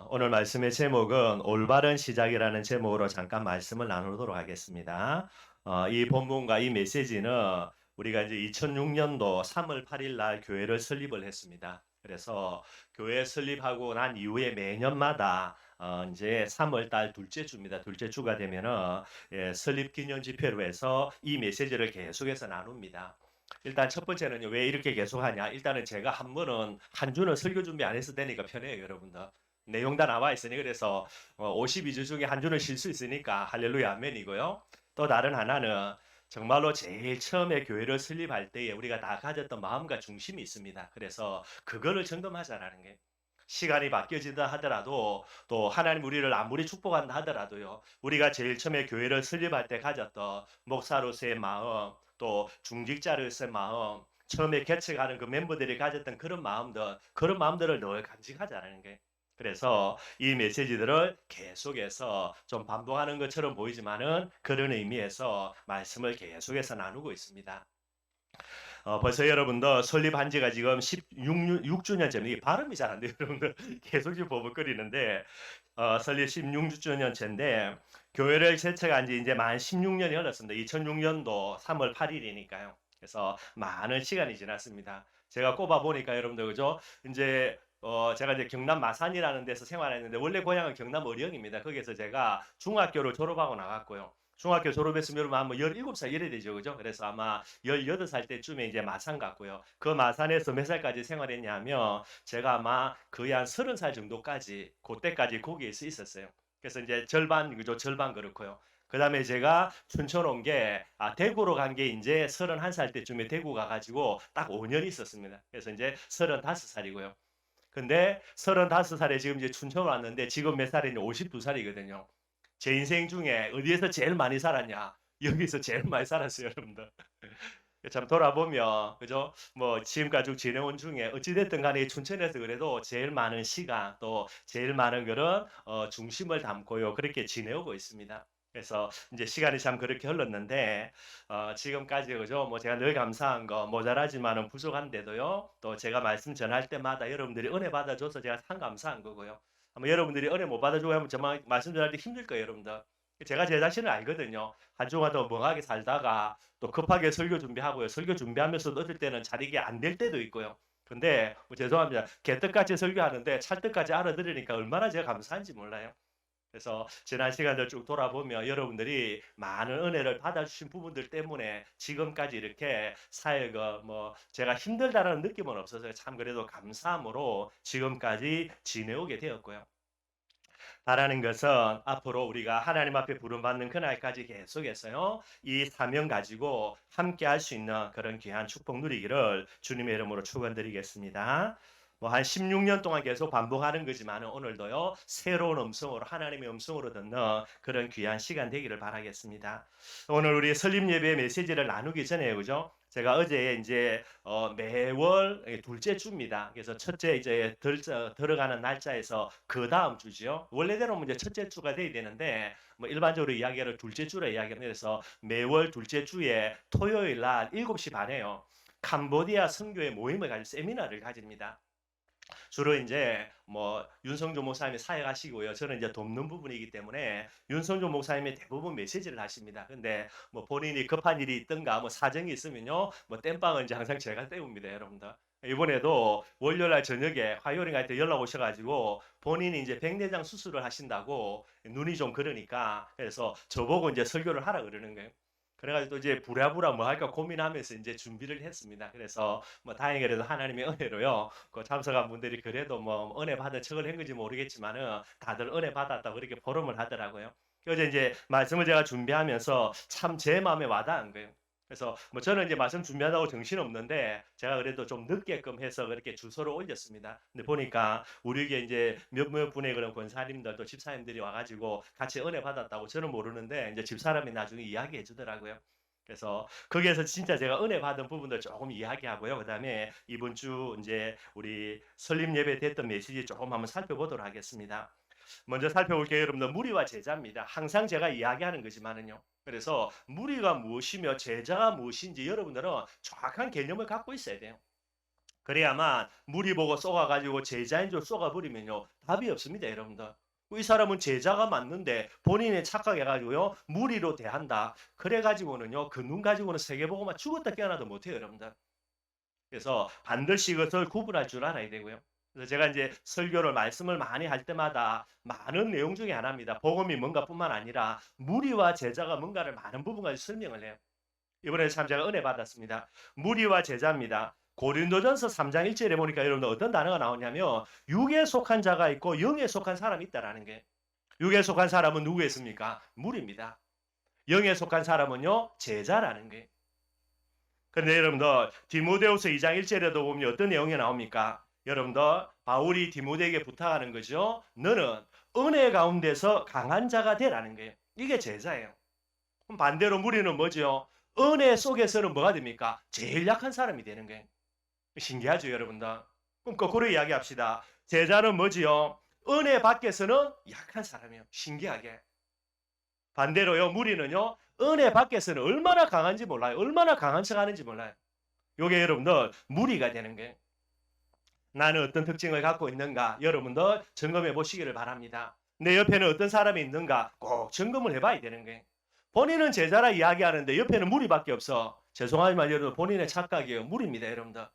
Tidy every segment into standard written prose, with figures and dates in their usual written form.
오늘 말씀의 제목은 올바른 시작이라는 제목으로 잠깐 말씀을 나누도록 하겠습니다. 이 본문과 이 메시지는 우리가 이제 2006년도 3월 8일 날 교회를 설립을 했습니다. 그래서 교회 설립하고 난 이후에 매년마다 이제 3월 달 둘째 주입니다. 둘째 주가 되면은 설립 기념 집회로 해서 이 메시지를 계속해서 나눕니다. 일단 첫 번째는 왜 이렇게 계속하냐? 일단은 제가 한 번은 한 주는 설교 준비 안 해도 되니까 편해요, 여러분들. 내용 다 나와 있으니 그래서 52주 중에 한 주는 쉴 수 있으니까 할렐루야 아멘이고요. 또 다른 하나는 정말로 제일 처음에 교회를 설립할 때에 우리가 다 가졌던 마음과 중심이 있습니다. 그래서 그거를 점검하자라는 게 시간이 바뀌어진다 하더라도 또 하나님 우리를 아무리 축복한다 하더라도요. 우리가 제일 처음에 교회를 설립할 때 가졌던 목사로서의 마음 또 중직자로서의 마음 처음에 개척하는 그 멤버들이 가졌던 그런 마음들을 늘 간직하자는 게 그래서 이 메시지들을 계속해서 좀 반복하는 것처럼 보이지만은 그런 의미에서 말씀을 계속해서 나누고 있습니다. 벌써 여러분도 설립한 지가 지금 16주년째입니다. 이게 발음이 잘 안 돼요, 여러분들. 계속 지금 버벅거리는데, 설립 16주년째인데, 교회를 개척한 지 이제 만 16년이 흘렀습니다. 2006년도 3월 8일이니까요. 그래서 많은 시간이 지났습니다. 제가 꼽아보니까 여러분들, 그죠? 이제 제가 이제 경남 마산이라는 데서 생활했는데 원래 고향은 경남 어령입니다. 거기서 제가 중학교를 졸업하고 나갔고요. 중학교 졸업했으면 여러분 아마 17살 이래 되죠. 그죠? 그래서 아마 18살 때쯤에 이제 마산 갔고요. 그 마산에서 몇 살까지 생활했냐면 제가 아마 거의 한 30살 정도까지 그때까지 거기에서 있었어요. 그래서 이제 절반 그죠? 절반 그렇고요. 그다음에 제가 춘천 온 게 대구로 간 게 이제 31살 때쯤에 대구 가가지고 딱 5년 있었습니다. 그래서 이제 35살이고요. 근데 35살에 지금 이제 춘천 왔는데 지금 몇 살이냐? 52살이거든요. 제 인생 중에 어디에서 제일 많이 살았냐? 여기서 제일 많이 살았어요, 여러분들. 참 돌아보면 그죠? 뭐 지금까지 지내온 중에 어찌됐든 간에 춘천에서 그래도 제일 많은 시간 또 제일 많은 그런 중심을 담고요. 그렇게 지내오고 있습니다. 그래서 이제 시간이 참 그렇게 흘렀는데 지금까지 그죠? 뭐 제가 늘 감사한 거 모자라지만은 부족한데도요. 또 제가 말씀 전할 때마다 여러분들이 은혜 받아줘서 제가 참 감사한 거고요. 아마 여러분들이 은혜 못 받아주고 하면 정말 말씀 전할 때 힘들 거예요, 여러분들. 제가 제 자신을 알거든요. 한 주간 더 멍하게 살다가 또 급하게 설교 준비하고요. 설교 준비하면서도 어떨 때는 잘 이게 안 될 때도 있고요. 근데 뭐 죄송합니다. 개떡같이 설교하는데 찰떡까지 알아들으니까 얼마나 제가 감사한지 몰라요. 그래서 지난 시간들 쭉 돌아보면 여러분들이 많은 은혜를 받아주신 부분들 때문에 지금까지 이렇게 사회가 뭐 제가 힘들다라는 느낌은 없어서요. 참 그래도 감사함으로 지금까지 지내오게 되었고요. 바라는 것은 앞으로 우리가 하나님 앞에 부름받는 그날까지 계속해서요. 이 사명 가지고 함께 할 수 있는 그런 귀한 축복 누리기를 주님의 이름으로 축원드리겠습니다. 뭐 한 16년 동안 계속 반복하는 거지만 오늘도요. 새로운 음성으로 하나님의 음성으로 듣는 그런 귀한 시간 되기를 바라겠습니다. 오늘 우리 설립 예배 메시지를 나누기 전에 그죠? 제가 어제 이제 매월 둘째 주입니다. 그래서 첫째 이제 들어가는 날짜에서 그 다음 주지요. 원래대로는 이제 첫째 주가 돼야 되는데 뭐 일반적으로 이야기를 둘째 주로 이야기합니다. 그래서 매월 둘째 주에 토요일 날 7시 반에요. 캄보디아 선교회 모임을 가질 세미나를 가집니다. 주로 이제 뭐 윤성조 목사님이 사역하시고요. 저는 이제 돕는 부분이기 때문에 윤성조 목사님이 대부분 메시지를 하십니다. 근데 뭐 본인이 급한 일이 있든가 뭐 사정이 있으면요. 뭐 땜빵은 이제 항상 제가 때웁니다, 여러분들. 이번에도 월요일날 저녁에 화요일인가 할때 연락 오셔가지고 본인이 이제 백내장 수술을 하신다고 눈이 좀 그러니까 그래서 저보고 이제 설교를 하라 그러는 거예요. 그래가지고 또 이제 부랴부랴 뭐 할까 고민하면서 이제 준비를 했습니다. 그래서 뭐 다행히 그래도 하나님의 은혜로요. 그 참석한 분들이 그래도 뭐 은혜 받은 척을 한 건지 모르겠지만은 다들 은혜 받았다고 그렇게 보름을 하더라고요. 그래서 이제 말씀을 제가 준비하면서 참 제 마음에 와닿은 거예요. 그래서 뭐 저는 이제 말씀 준비하다고 정신 없는데 제가 그래도 좀 늦게끔 해서 그렇게 주소를 올렸습니다. 근데 보니까 우리에게 이제 몇몇 분의 그런 권사님들 또 집사님들이 와가지고 같이 은혜 받았다고 저는 모르는데 이제 집사람이 나중에 이야기해 주더라고요. 그래서 거기에서 진짜 제가 은혜 받은 부분들 조금 이야기하고요. 그다음에 이번 주 이제 우리 설립 예배 됐던 메시지 조금 한번 살펴보도록 하겠습니다. 먼저 살펴볼게요, 여러분들. 무리와 제자입니다. 항상 제가 이야기하는 거지만은요. 그래서 무리가 무엇이며 제자가 무엇인지 여러분들은 정확한 개념을 갖고 있어야 돼요. 그래야만 무리 보고 쏘아가지고 제자인 줄 쏘아버리면요 답이 없습니다, 여러분들. 이 사람은 제자가 맞는데 본인의 착각해가지고요 무리로 대한다. 그래가지고는요 그 눈 가지고는 세계보고만 죽었다 깨어나도 못해요, 여러분들. 그래서 반드시 이것을 구분할 줄 알아야 되고요. 그래서 제가 이제 설교를 말씀을 많이 할 때마다 많은 내용 중에 하나입니다. 복음이 뭔가뿐만 아니라 무리와 제자가 뭔가를 많은 부분까지 설명을 해요. 이번에 참 제가 은혜 받았습니다. 무리와 제자입니다. 고린도전서 3장 1절에 보니까 여러분들 어떤 단어가 나오냐면 육에 속한 자가 있고 영에 속한 사람이 있다라는 게. 육에 속한 사람은 누구였습니까? 무리입니다. 영에 속한 사람은요 제자라는 게. 근데 여러분들 디모데후서 2장 1절에도 보면 어떤 내용이 나옵니까? 여러분들 바울이 디모데에게 부탁하는 거죠. 너는 은혜 가운데서 강한 자가 되라는 거예요. 이게 제자예요. 그럼 반대로 무리는 뭐죠? 은혜 속에서는 뭐가 됩니까? 제일 약한 사람이 되는 거예요. 신기하죠, 여러분들? 그럼 거꾸로 이야기합시다. 제자는 뭐지요? 은혜 밖에서는 약한 사람이에요. 신기하게. 반대로요, 무리는요, 은혜 밖에서는 얼마나 강한지 몰라요. 얼마나 강한 척 하는지 몰라요. 요게 여러분들 무리가 되는 거예요. 나는 어떤 특징을 갖고 있는가? 여러분들 점검해 보시기를 바랍니다. 내 옆에는 어떤 사람이 있는가? 꼭 점검을 해봐야 되는 거예요. 본인은 제자라 이야기하는데 옆에는 무리밖에 없어. 죄송하지만 여러분 본인의 착각이에요. 무리입니다, 여러분들.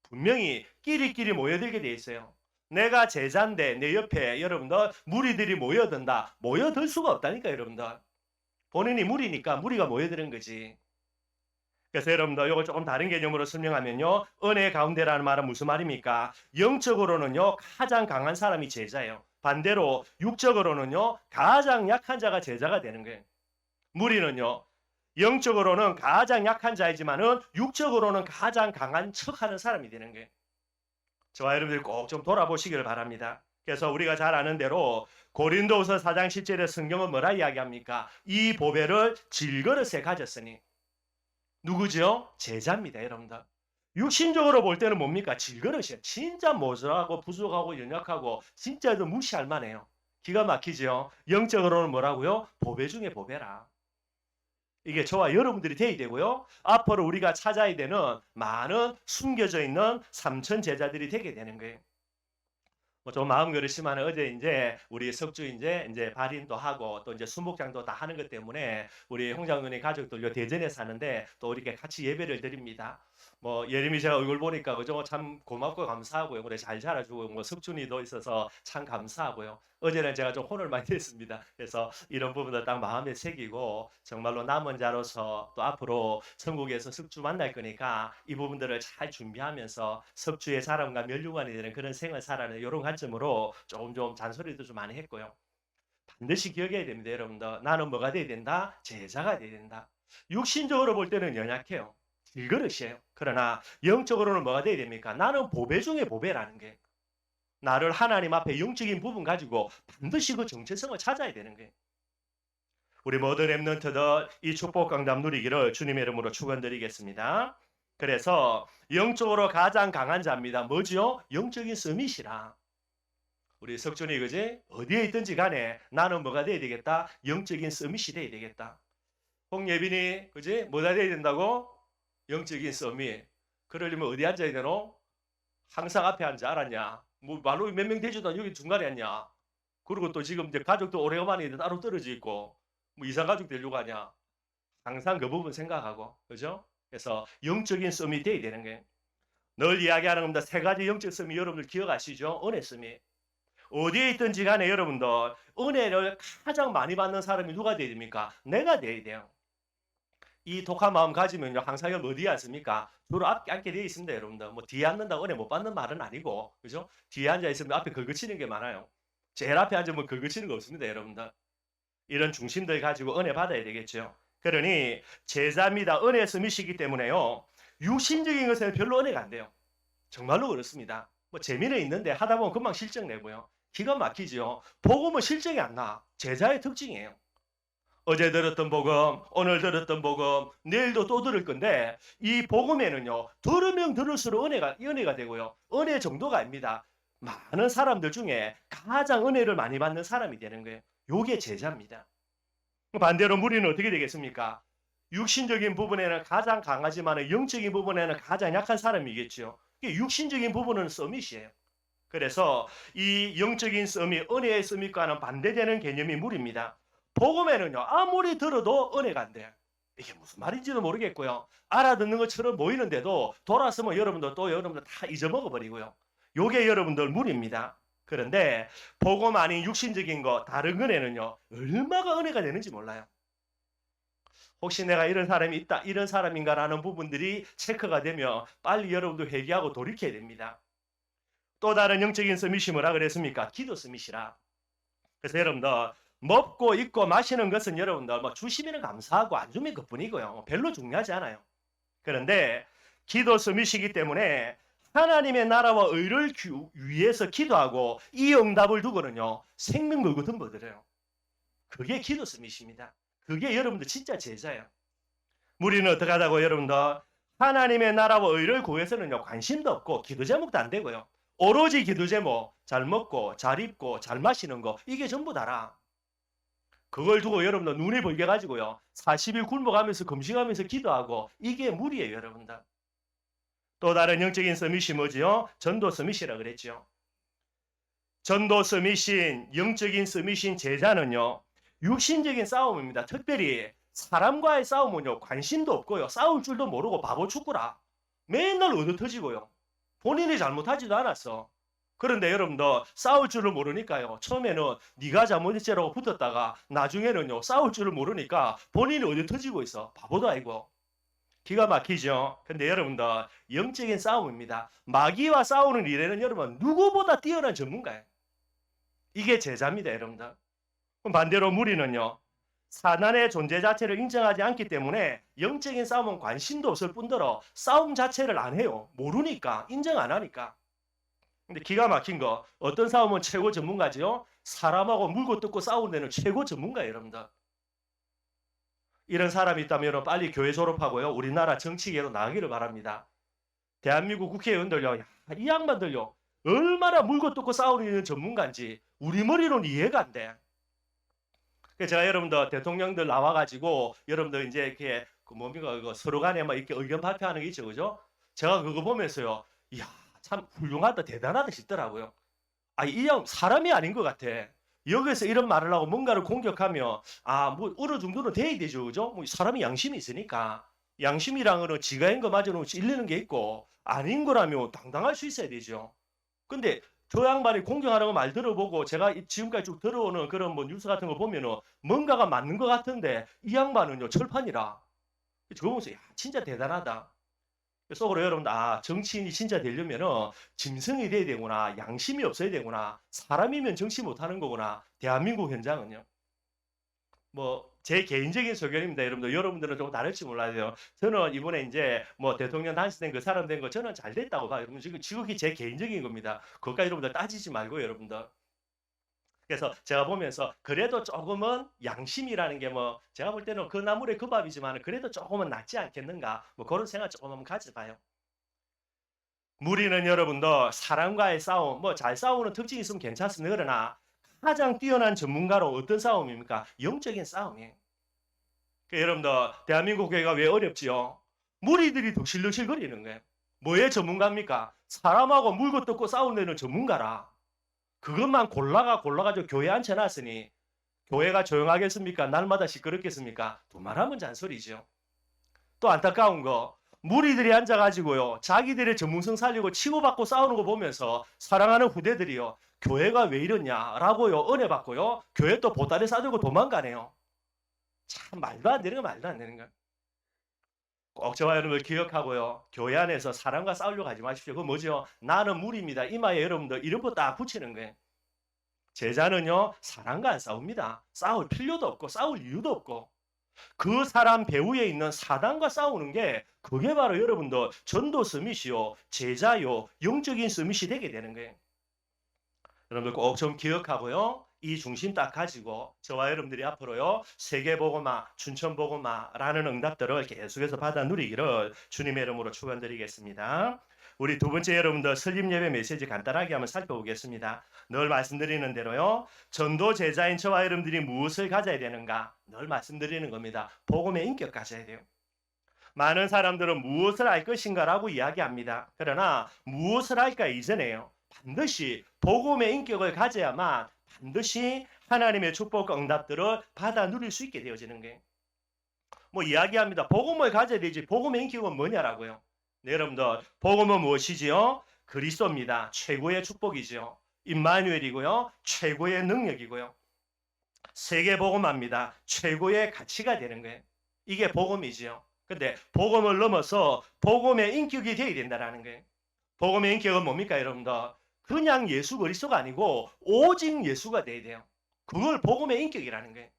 분명히 끼리끼리 모여들게 돼 있어요. 내가 제자인데 내 옆에 여러분들 무리들이 모여든다. 모여들 수가 없다니까, 여러분들. 본인이 무리니까 무리가 모여드는 거지. 그래서 여러분들 이걸 조금 다른 개념으로 설명하면요. 은혜 가운데라는 말은 무슨 말입니까? 영적으로는요. 가장 강한 사람이 제자예요. 반대로 육적으로는요. 가장 약한 자가 제자가 되는 거예요. 무리는요. 영적으로는 가장 약한 자이지만은 육적으로는 가장 강한 척하는 사람이 되는 거예요. 저와 여러분들이 꼭 좀 돌아보시기를 바랍니다. 그래서 우리가 잘 아는 대로 고린도후서 4장 10절에 성경은 뭐라 이야기합니까? 이 보배를 질그릇에 가졌으니 누구죠? 제자입니다, 여러분들. 육신적으로 볼 때는 뭡니까? 질그릇이에요. 진짜 모자라고 부족하고 연약하고 진짜 무시할 만해요. 기가 막히죠? 영적으로는 뭐라고요? 보배 중에 보배라. 이게 저와 여러분들이 돼야 되고요. 앞으로 우리가 찾아야 되는 많은 숨겨져 있는 삼천 제자들이 되게 되는 거예요. 좀 마음 그렇지만 어제 이제 우리 석주 이제 발인도 하고 또 이제 수목장도 다 하는 것 때문에 우리 홍장군의 가족들 대전에 사는데 또 이렇게 같이 예배를 드립니다. 뭐 예림이 제가 얼굴 보니까 그죠 참 고맙고 감사하고요. 그래 잘 자라주고 뭐 석준이도 있어서 참 감사하고요. 어제는 제가 좀 혼을 많이 냈습니다. 그래서 이런 부분들 딱 마음에 새기고 정말로 남은 자로서 또 앞으로 천국에서 석주 만날 거니까 이 부분들을 잘 준비하면서 석주의 사람과 멸류관이 되는 그런 생을 살아는 이런 관점으로 조금 좀 잔소리도 좀 많이 했고요. 반드시 기억해야 됩니다, 여러분들. 나는 뭐가 돼야 된다? 제자가 돼야 된다. 육신적으로 볼 때는 연약해요. 일그릇이에요. 그러나 영적으로는 뭐가 돼야 됩니까? 나는 보배 중에 보배라는 게. 나를 하나님 앞에 영적인 부분 가지고 반드시 그 정체성을 찾아야 되는 거예요. 우리 모든 랩런트들 이 축복 강담 누리기를 주님의 이름으로 축원드리겠습니다. 그래서 영적으로 가장 강한 자입니다. 뭐지요? 영적인 서밋이라. 우리 석준이 그지? 어디에 있든지 간에 나는 뭐가 돼야 되겠다? 영적인 서밋이 돼야 되겠다. 홍예빈이 그지? 뭐가 돼야 된다고? 영적인 서밋. 그러려면 어디 앉아야 되노? 항상 앞에 앉아 알았냐? 뭐 말로 몇 명 되지도 않 여기 중간에 앉냐? 그리고 또 지금 이제 가족도 오래간만에 따로 떨어져 있고 뭐 이상 가족 되려고 하냐? 항상 그 부분 생각하고 그죠? 그래서 영적인 썸이 돼야 되는 거예요. 늘 이야기하는 겁니다. 세 가지 영적 썸이 여러분들 기억하시죠? 은혜 썸이. 어디에 있든지 간에 여러분들 은혜를 가장 많이 받는 사람이 누가 돼야 됩니까? 내가 돼야 돼요. 이 독한 마음 가지면요 항상 어디에 앉습니까? 주로 앞에 앉게 되어 있습니다, 여러분들. 뭐 뒤에 앉는다고 은혜 못 받는 말은 아니고, 그죠? 뒤에 앉아 있으면 앞에 긁어치는 게 많아요. 제일 앞에 앉으면 긁어치는 거 없습니다, 여러분들. 이런 중심들 가지고 은혜 받아야 되겠죠. 그러니 제자입니다. 은혜 스미시기 때문에요. 육신적인 것에는 별로 은혜가 안 돼요. 정말로 그렇습니다. 뭐 재미는 있는데 하다 보면 금방 실적 내고요. 기가 막히죠. 복음은 실적이 안 나. 제자의 특징이에요. 어제 들었던 복음, 오늘 들었던 복음, 내일도 또 들을 건데 이 복음에는요. 들으면 들을수록 은혜가 되고요. 은혜 정도가 아닙니다. 많은 사람들 중에 가장 은혜를 많이 받는 사람이 되는 거예요. 요게 제자입니다. 반대로 무리는 어떻게 되겠습니까? 육신적인 부분에는 가장 강하지만 영적인 부분에는 가장 약한 사람이겠죠. 이게 육신적인 부분은 서밋이에요. 그래서 이 영적인 서밋, 은혜의 서밋과는 반대되는 개념이 무리입니다. 복음에는요, 아무리 들어도 은혜가 안 돼. 이게 무슨 말인지도 모르겠고요. 알아듣는 것처럼 보이는데도 돌아서면 여러분들 다 잊어먹어 버리고요. 요게 여러분들 무리입니다. 그런데 복음 아닌 육신적인 거, 다른 은혜는요, 얼마가 은혜가 되는지 몰라요. 혹시 내가 이런 사람이 있다, 이런 사람인가라는 부분들이 체크가 되면 빨리 여러분도 회개하고 돌이켜야 됩니다. 또 다른 영적인 서밋이 뭐라 그랬습니까? 기도 서밋이라. 그래서 여러분들 먹고 입고 마시는 것은 여러분들 뭐 주시면 감사하고 안 주면 그뿐이고요. 별로 중요하지 않아요. 그런데 기도 서밋이기 때문에 하나님의 나라와 의를 위해서 기도하고 이 응답을 두고는요, 생명 걸고 덤벼들어요. 그게 기도 서밋입니다. 그게 여러분들 진짜 제자예요. 우리는 어떻게 하다고 여러분들 하나님의 나라와 의를 구해서는요, 관심도 없고 기도 제목도 안 되고요. 오로지 기도 제목, 잘 먹고 잘 입고 잘 마시는 거, 이게 전부 다라. 그걸 두고 여러분들 눈에 벌게 가지고요, 40일 굶어가면서 금식하면서 기도하고, 이게 무리예요. 여러분들. 또 다른 영적인 서밋이 뭐지요? 전도 서밋이라 그랬죠. 전도 서밋인, 영적인 서밋인 제자는요, 육신적인 싸움입니다. 특별히 사람과의 싸움은요, 관심도 없고요, 싸울 줄도 모르고 바보 축구라. 맨날 얻어터지고요, 본인이 잘못하지도 않았어. 그런데 여러분들 싸울 줄을 모르니까요, 처음에는 네가 잘못했지라고 붙었다가 나중에는요, 싸울 줄을 모르니까 본인이 얻어터지고 있어. 바보도 아니고. 기가 막히죠. 근데 여러분들 영적인 싸움입니다. 마귀와 싸우는 일에는 여러분 누구보다 뛰어난 전문가예요. 이게 제자입니다. 여러분들. 그럼 반대로 무리는요, 사단의 존재 자체를 인정하지 않기 때문에 영적인 싸움은 관심도 없을 뿐더러 싸움 자체를 안 해요. 모르니까, 인정 안 하니까. 근데 기가 막힌 거, 어떤 싸움은 최고 전문가지요? 사람하고 물고 뜯고 싸우는 데는 최고 전문가예요. 여러분들. 이런 사람이 있다면 빨리 교회 졸업하고요, 우리나라 정치계로 나가기를 바랍니다. 대한민국 국회의원들요, 이 양반들요, 얼마나 물고 뜯고 싸우는 전문가인지 우리 머리로는 이해가 안 돼. 제가 여러분들 대통령들 나와가지고 여러분들 이제 이렇게 그 뭡니까, 그 서로 간에 막 이렇게 의견 발표하는 게 있죠, 그죠? 제가 그거 보면서요, 이야, 참 훌륭하다, 대단하다 싶더라고요. 아, 이 형 사람이 아닌 것 같아. 여기서 이런 말을 하고 뭔가를 공격하면, 뭐 어느 정도는 돼야 되죠, 그죠? 뭐 사람이 양심이 있으니까. 양심이랑은 지가 한 거 맞으면 일리는 게 있고, 아닌 거라면 당당할 수 있어야 되죠. 근데 저 양반이 공격하는 거 말 들어보고 제가 지금까지 쭉 들어오는 그런 뭐 뉴스 같은 거 보면은 뭔가가 맞는 것 같은데, 이 양반은요 철판이라. 저거 보면서 야, 진짜 대단하다. 속으로 여러분들, 정치인이 진짜 되려면은 짐승이 돼야 되구나, 양심이 없어야 되구나, 사람이면 정치 못하는 거구나. 대한민국 현장은요. 뭐 제 개인적인 소견입니다. 여러분들은 좀 다를지 몰라요. 저는 이번에 이제 뭐 대통령 당선된 그 사람 된 거 저는 잘 됐다고 봐요. 여러분, 지극히 제 개인적인 겁니다. 그것까지 여러분들 따지지 말고 여러분들. 그래서 제가 보면서 그래도 조금은 양심이라는 게, 뭐 제가 볼 때는 그 나물에 그 밥이지만 그래도 조금은 낫지 않겠는가, 뭐 그런 생각 조금은 가져봐요. 무리는 여러분도 사람과의 싸움, 뭐 잘 싸우는 특징이 있으면 괜찮습니다. 그러나 가장 뛰어난 전문가로 어떤 싸움입니까? 영적인 싸움이에요. 여러분들 대한민국 교회가 왜 어렵지요? 무리들이 덕실덕실 거리는 거예요. 뭐의 전문가입니까? 사람하고 물고 뜯고 싸우는 데는 전문가라. 그것만 골라가지고 교회 앉혀놨으니 교회가 조용하겠습니까? 날마다 시끄럽겠습니까? 두말하면 잔소리죠. 또 안타까운 거, 무리들이 앉아가지고요, 자기들의 전문성 살리고 치고받고 싸우는 거 보면서 사랑하는 후대들이요, 교회가 왜 이러냐라고요 은혜 받고요, 교회 또 보따리 싸들고 도망가네요. 참 말도 안 되는 거, 말도 안 되는 거. 꼭 저와 여러분들 기억하고요, 교회 안에서 사람과 싸우려고 하지 마십시오. 그거 뭐죠? 나는 무리입니다. 이마에 여러분들 이름표 딱 붙이는 거예요. 제자는요, 사람과 안 싸웁니다. 싸울 필요도 없고 싸울 이유도 없고, 그 사람 배후에 있는 사단과 싸우는 게, 그게 바로 여러분들 전도 서밋이요, 제자요, 영적인 서밋이 되게 되는 거예요. 여러분들 꼭 좀 기억하고요, 이 중심 딱 가지고 저와 여러분들이 앞으로요, 세계복음화, 춘천복음화라는 응답들을 계속해서 받아 누리기를 주님의 이름으로 축원드리겠습니다. 우리 두 번째 여러분들 설립 예배 메시지 간단하게 한번 살펴보겠습니다. 늘 말씀드리는 대로요, 전도 제자인 저와 여러분들이 무엇을 가져야 되는가 늘 말씀드리는 겁니다. 복음의 인격 가져야 돼요. 많은 사람들은 무엇을 할 것인가라고 이야기합니다. 그러나 무엇을 할까 이전에요. 반드시 복음의 인격을 가져야만 반드시 하나님의 축복과 응답들을 받아 누릴 수 있게 되어지는 거예요. 뭐 이야기합니다. 복음을 가져야 되지. 복음의 인격은 뭐냐라고요. 네, 여러분들 복음은 무엇이지요? 그리스도입니다. 최고의 축복이죠. 임마누엘이고요. 최고의 능력이고요. 세계 복음합니다. 최고의 가치가 되는 거예요. 이게 복음이지요. 근데 복음을 넘어서 복음의 인격이 되어야 된다는 거예요. 복음의 인격은 뭡니까, 여러분들? 그냥 예수 그리스도가 아니고 오직 예수가 돼야 돼요. 그걸 복음의 인격이라는 거예요.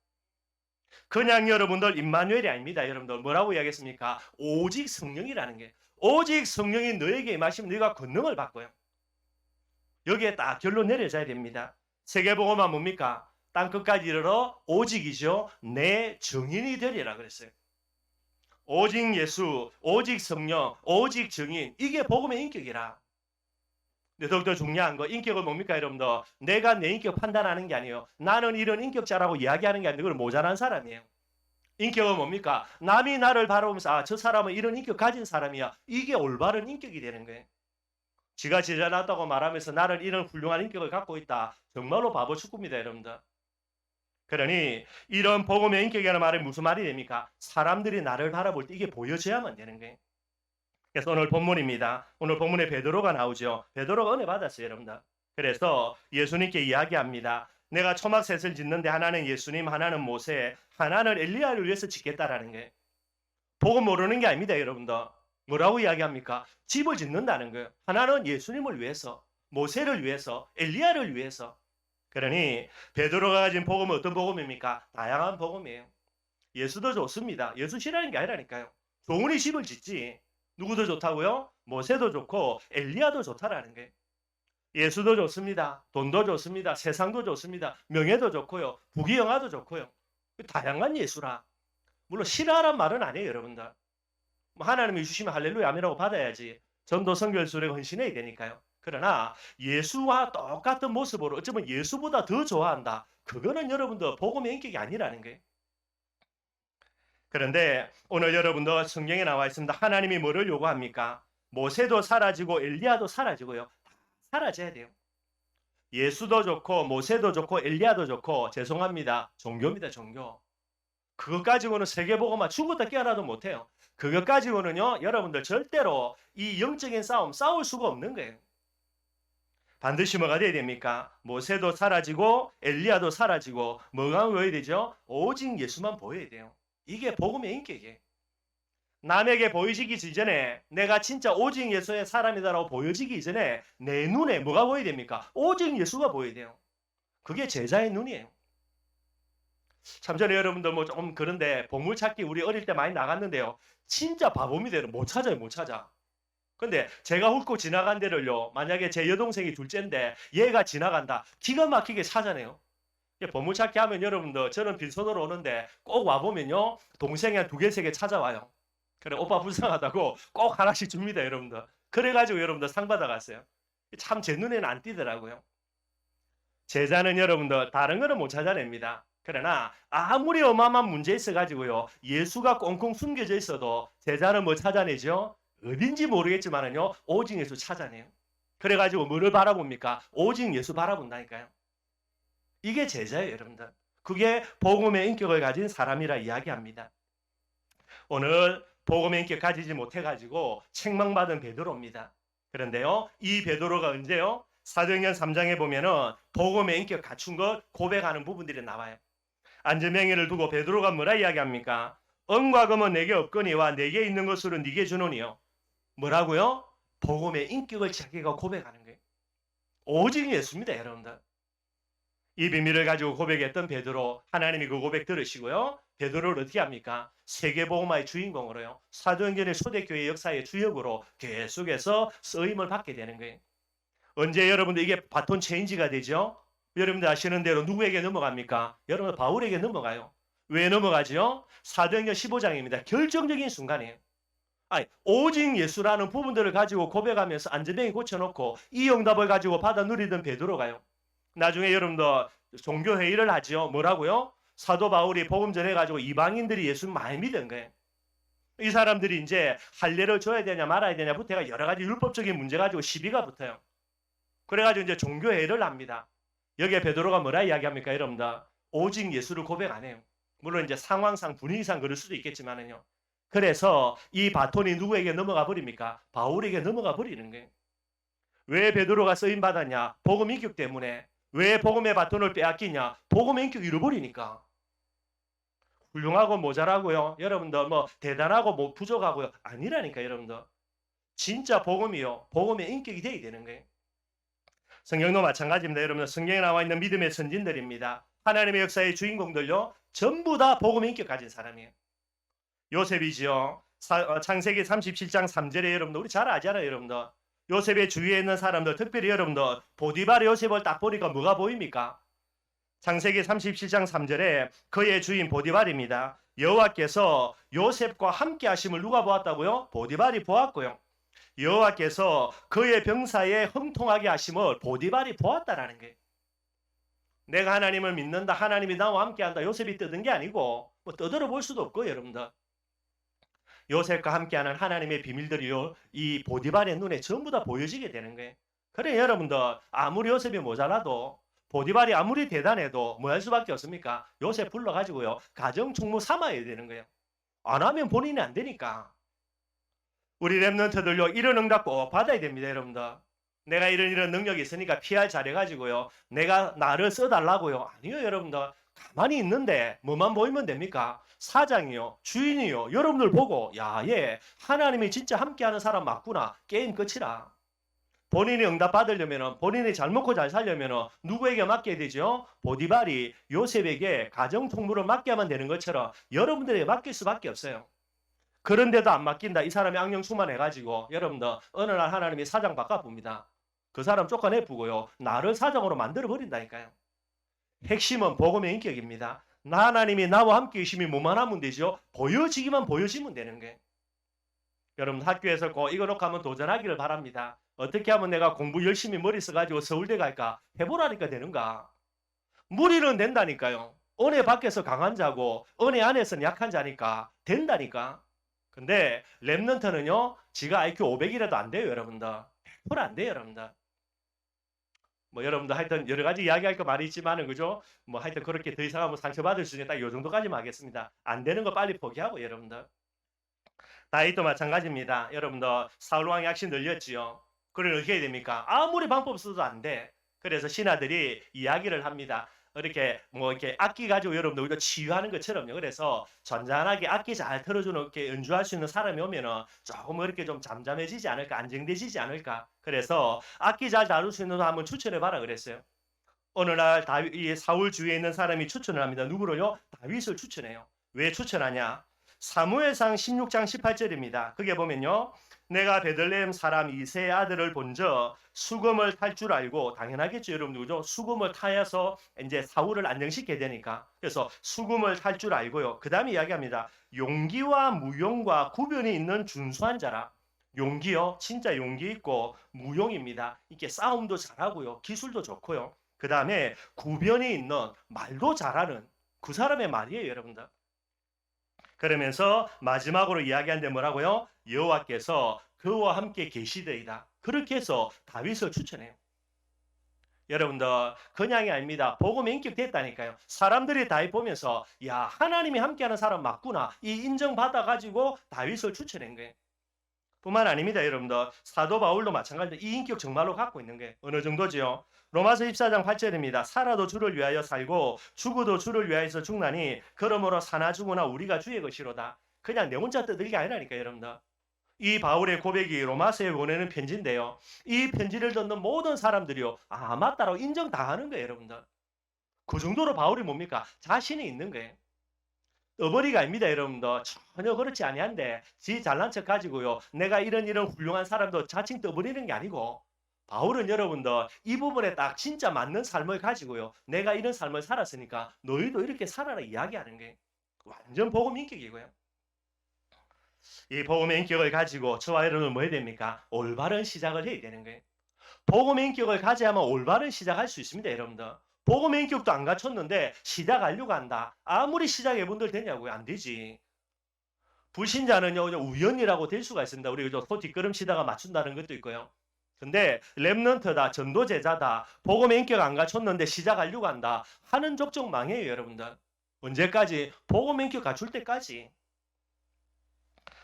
그냥 여러분들 임마누엘이 아닙니다. 여러분들 뭐라고 이야기했습니까? 오직 성령이라는 게. 오직 성령이 너에게 임하시면 너희가 권능을 받고요. 여기에 딱 결론 내려져야 됩니다. 세계복음은 뭡니까? 땅끝까지 이르러 오직이죠. 내 증인이 되리라 그랬어요. 오직 예수, 오직 성령, 오직 증인. 이게 복음의 인격이라. 근데 더욱더 중요한 거 인격은 뭡니까 여러분들? 내가 내 인격 판단하는 게 아니에요. 나는 이런 인격자라고 이야기하는 게 아니고 그걸 모자란 사람이에요. 인격은 뭡니까? 남이 나를 바라보면서 저 사람은 이런 인격 가진 사람이야. 이게 올바른 인격이 되는 거예요. 지가 지잘났다고 말하면서 나는 이런 훌륭한 인격을 갖고 있다. 정말로 바보 축구입니다, 여러분들. 그러니 이런 복음의 인격이라는 말이 무슨 말이 됩니까? 사람들이 나를 바라볼 때 이게 보여져야만 되는 거예요. 그래서 오늘 본문입니다. 오늘 본문에 베드로가 나오죠. 베드로가 은혜 받았어요, 여러분들. 그래서 예수님께 이야기합니다. 내가 초막셋을 짓는데 하나는 예수님, 하나는 모세, 하나는 엘리야를 위해서 짓겠다라는 거예요. 복음 모르는 게 아닙니다, 여러분들. 뭐라고 이야기합니까? 집을 짓는다는 거예요. 하나는 예수님을 위해서, 모세를 위해서, 엘리야를 위해서. 그러니 베드로가 가진 복음은 어떤 복음입니까? 다양한 복음이에요. 예수도 좋습니다. 예수 싫어하는 게 아니라니까요. 좋으니 집을 짓지. 누구도 좋다고요? 모세도 좋고 엘리야도 좋다라는 게. 예수도 좋습니다. 돈도 좋습니다. 세상도 좋습니다. 명예도 좋고요. 부귀영화도 좋고요. 다양한 예수라. 물론 싫어하란 말은 아니에요, 여러분들. 하나님이 주시면 할렐루야 아멘이라고 받아야지. 전도 선교 수레 헌신해야 되니까요. 그러나 예수와 똑같은 모습으로 어쩌면 예수보다 더 좋아한다. 그거는 여러분들 복음의 인격이 아니라는 거예요. 그런데 오늘 여러분들 성경에 나와 있습니다. 하나님이 뭐를 요구합니까? 모세도 사라지고 엘리야도 사라지고요. 사라져야 돼요. 예수도 좋고 모세도 좋고 엘리야도 좋고 죄송합니다. 종교입니다. 종교. 그것 가지고는 세계복음화 죽었다 깨어나도 못해요. 그것 가지고는요. 여러분들 절대로 이 영적인 싸움 싸울 수가 없는 거예요. 반드시 뭐가 돼야 됩니까? 모세도 사라지고 엘리야도 사라지고 뭐가 보여야 되죠? 오직 예수만 보여야 돼요. 이게 복음의 인격이에요. 남에게 보여지기 이전에 내가 진짜 오직 예수의 사람이다라고 보여지기 이전에 내 눈에 뭐가 보여야 됩니까? 오직 예수가 보여야 돼요. 그게 제자의 눈이에요. 참 전에 여러분들 뭐 조금 그런데 보물찾기 우리 어릴 때 많이 나갔는데요. 진짜 바보입니다. 못 찾아요. 못 찾아. 근데 제가 훑고 지나간 데를요. 만약에 제 여동생이 둘째인데 얘가 지나간다. 기가 막히게 찾아내요. 보물찾기 하면 여러분들 저는 빈손으로 오는데 꼭 와보면요. 동생이 한 2개, 3개 찾아와요. 그래 오빠 불쌍하다고 꼭 하나씩 줍니다. 여러분들. 그래가지고 여러분들 상 받아갔어요. 참 제 눈에는 안 띄더라고요. 제자는 여러분들 다른 거는 못 찾아냅니다. 그러나 아무리 어마어마한 문제 있어가지고요. 예수가 꽁꽁 숨겨져 있어도 제자는 뭐 찾아내죠? 어딘지 모르겠지만은요. 오직 예수 찾아내요. 그래가지고 뭐를 바라봅니까? 오직 예수 바라본다니까요. 이게 제자예요, 여러분들. 그게 복음의 인격을 가진 사람이라 이야기합니다. 오늘 복음의 인격 가지지 못해가지고 책망받은 베드로입니다. 그런데요, 이 베드로가 언제요? 사도행전 3장에 보면은 복음의 인격 갖춘 걸 고백하는 부분들이 나와요. 안전명예를 두고 베드로가 뭐라 이야기합니까? 은과 금은 내게 없거니와 내게 있는 것으로 네게 주노니요. 뭐라고요? 복음의 인격을 자기가 고백하는 거예요. 오직 예수입니다, 여러분들. 이 비밀을 가지고 고백했던 베드로, 하나님이 그 고백 들으시고요. 베드로를 어떻게 합니까? 세계복음화의 주인공으로요. 사도행전의 초대교회 역사의 주역으로 계속해서 쓰임을 받게 되는 거예요. 언제 여러분들 이게 바톤 체인지가 되죠? 여러분들 아시는 대로 누구에게 넘어갑니까? 여러분 바울에게 넘어가요. 왜 넘어가죠? 사도행전 15장입니다. 결정적인 순간이에요. 아니, 오직 예수라는 부분들을 가지고 고백하면서 안전병이 고쳐놓고 이 응답을 가지고 받아 누리던 베드로가요. 나중에 여러분들 종교회의를 하죠. 뭐라고요? 사도 바울이 복음 전해가지고 이방인들이 예수 많이 믿은 거예요. 이 사람들이 이제 할례를 줘야 되냐 말아야 되냐부터 여러 가지 율법적인 문제 가지고 시비가 붙어요. 그래가지고 이제 종교회의를 합니다. 여기에 베드로가 뭐라 이야기합니까, 여러분들? 오직 예수를 고백 안 해요. 물론 이제 상황상 분위기상 그럴 수도 있겠지만은요. 그래서 이 바톤이 누구에게 넘어가 버립니까? 바울에게 넘어가 버리는 거예요. 왜 베드로가 쓰임 받았냐? 복음 인격 때문에. 왜 복음의 바톤을 빼앗기냐? 복음의 인격 잃어버리니까. 훌륭하고 모자라고요. 여러분들 뭐 대단하고 뭐 부족하고요. 아니라니까 여러분들. 진짜 복음이요. 복음의 인격이 돼야 되는 거예요. 성경도 마찬가지입니다. 여러분 성경에 나와 있는 믿음의 선진들입니다. 하나님의 역사의 주인공들요. 전부 다 복음의 인격 가진 사람이에요. 요셉이지요. 창세기 37장 3절에 여러분들 우리 잘 아잖아요. 여러분들. 요셉의 주위에 있는 사람들 특별히 여러분들 보디발의 요셉을 딱 보니까 뭐가 보입니까? 창세기 37장 3절에 그의 주인 보디발입니다. 여호와께서 요셉과 함께 하심을 누가 보았다고요? 보디발이 보았고요. 여호와께서 그의 병사에 형통하게 하심을 보디발이 보았다라는 거예요. 내가 하나님을 믿는다. 하나님이 나와 함께한다. 요셉이 떠든 게 아니고 뭐 떠들어 볼 수도 없고 여러분들. 요셉과 함께하는 하나님의 비밀들이요. 이 보디발의 눈에 전부 다 보여지게 되는 거예요. 그래 여러분들 아무리 요셉이 모자라도 보디발이 아무리 대단해도 뭐 할 수밖에 없습니까? 요셉 불러가지고요. 가정총무 삼아야 되는 거예요. 안 하면 본인이 안 되니까. 우리 랩런트들요. 이런 응답 꼭 받아야 됩니다. 여러분들. 내가 이런 능력이 있으니까 PR 잘해가지고요. 내가 나를 써달라고요. 아니요 여러분들. 가만히 있는데 뭐만 보이면 됩니까? 사장이요. 주인이요. 여러분들 보고 얘 하나님이 진짜 함께하는 사람 맞구나. 게임 끝이라. 본인이 응답 받으려면 본인이 잘 먹고 잘 살려면 누구에게 맡겨야 되죠? 보디발이 요셉에게 가정통무를 맡겨야만 되는 것처럼 여러분들에게 맡길 수밖에 없어요. 그런데도 안 맡긴다. 이 사람이 악령 충만해가지고 여러분들 어느 날 하나님이 사장 바꿔봅니다. 그 사람 쫓아내보고요. 나를 사장으로 만들어버린다니까요. 핵심은 복음의 인격입니다. 하나님이 나와 함께 계심이 뭐만 하면 되죠? 보여지기만 보여지면 되는 거예요. 여러분 학교에서 꼭 이거 놓고 한번 도전하기를 바랍니다. 어떻게 하면 내가 공부 열심히 머리 써가지고 서울대 갈까? 해보라니까 되는가? 무리는 된다니까요. 은혜 밖에서 강한 자고 은혜 안에서는 약한 자니까 된다니까. 근데 랩런트는요. 지가 IQ 500이라도 안 돼요. 여러분들. 100%안 돼요. 여러분들. 뭐 여러분들 하여튼 여러 가지 이야기할 거 많이 있지만은 그죠? 뭐 하여튼 그렇게 더 이상 하면 상처받을 수 있는 딱 요 정도까지만 하겠습니다. 안 되는 거 빨리 포기하고 여러분들. 다윗도 마찬가지입니다. 여러분들 사울왕이 악신 늘렸지요. 그러면 어떻게 해야 됩니까? 아무리 방법 써도 안 돼. 그래서 신하들이 이야기를 합니다. 이렇게 뭐 이렇게 악기 가지고 여러분들 우리가 치유하는 것처럼요. 그래서 잔잔하게 악기 잘 틀어주는 이렇게 연주할 수 있는 사람이 오면은 조금 이렇게 좀 잠잠해지지 않을까, 안정되지지 않을까. 그래서 악기 잘 다룰 수 있는 사람 한번 추천해봐라 그랬어요. 어느 날 다윗 사울 주위에 있는 사람이 추천을 합니다. 누구를요? 다윗을 추천해요. 왜 추천하냐? 사무엘상 16장 18절입니다. 그게 보면요. 내가 베들레헴 사람 이새의 아들을 본저 수금을 탈 줄 알고 당연하겠죠 여러분 누구죠? 수금을 타야서 이제 사울을 안정시켜야 되니까 그래서 수금을 탈 줄 알고요. 그 다음에 이야기합니다. 용기와 무용과 구변이 있는 준수한 자라. 용기요 진짜 용기 있고 무용입니다. 이렇게 싸움도 잘하고요. 기술도 좋고요. 그 다음에 구변이 있는 말도 잘하는 그 사람의 말이에요 여러분들. 그러면서 마지막으로 이야기하는데 뭐라고요? 여호와께서 그와 함께 계시더이다. 그렇게 해서 다윗을 추천해요. 여러분들 그냥이 아닙니다. 복음 인격됐다니까요. 사람들이 다윗 보면서 야 하나님이 함께하는 사람 맞구나. 이 인정받아가지고 다윗을 추천한 거예요. 뿐만 아닙니다. 여러분들 사도 바울도 마찬가지로 이 인격 정말로 갖고 있는 게 어느 정도지요? 로마서 14장 8절입니다. 살아도 주를 위하여 살고 죽어도 주를 위하여서 죽나니 그러므로 사나 죽으나 우리가 주의 것이로다. 그냥 내 혼자 떠들 게 아니라니까 여러분들. 이 바울의 고백이 로마서에 보내는 편지인데요. 이 편지를 듣는 모든 사람들이요. 아 맞다라고 인정 다 하는 거예요 여러분들. 그 정도로 바울이 뭡니까? 자신이 있는 거예요. 떠버리가 아닙니다 여러분들. 전혀 그렇지 아니한데 지 잘난 척 가지고요. 내가 이런 훌륭한 사람도 자칭 떠버리는 게 아니고 바울은 여러분들 이 부분에 딱 진짜 맞는 삶을 가지고요. 내가 이런 삶을 살았으니까 너희도 이렇게 살아라 이야기하는 게 완전 복음 인격이고요. 이 복음의 인격을 가지고 저와 여러분은 뭐 해야 됩니까? 올바른 시작을 해야 되는 거예요. 복음의 인격을 가져야만 올바른 시작할 수 있습니다 여러분들. 복음의 인격도 안 갖췄는데 시작하려고 한다. 아무리 시작해본들 되냐고요. 안 되지. 불신자는요, 그냥 우연이라고 될 수가 있습니다. 우리 소 뒷걸음 치다가 맞춘다는 것도 있고요. 근데 렘넌트다, 전도 제자다, 복음의 인격 안 갖췄는데 시작하려고 한다 하는 족족 망해요, 여러분들. 언제까지? 복음의 인격 갖출 때까지.